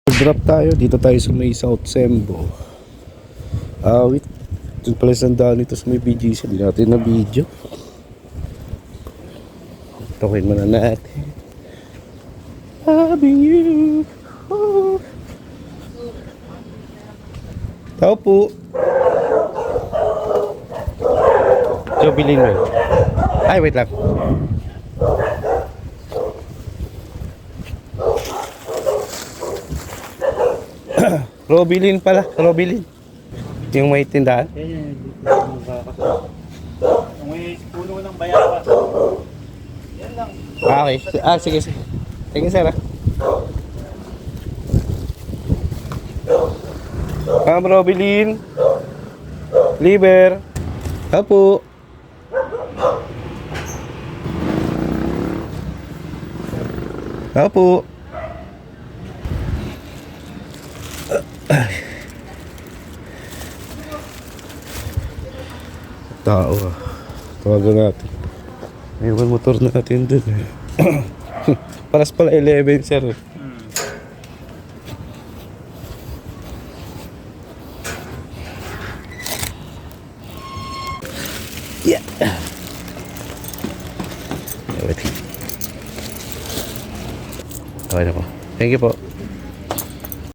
Drop tayo, dito tayo sa may South Sembo. Wait. Doon pala sandaan nito sa may BGC. Hindi natin na video. Tokin muna natin. Having you. Oh. Tao po. So, bilhin mo. Ay, wait lang. Robilin pala, Robilin. Yung may tindahan. Yung may puno ng bayaba. Yan lang. Okay. Sige, sige. Sige, sir. Robilin. Liver. Apo. Apo. Tao ah. Tawagan natin. May motor natin dun eh. Paras pala 11 sir. Yeah. Wait. Okay na po. Thank you po.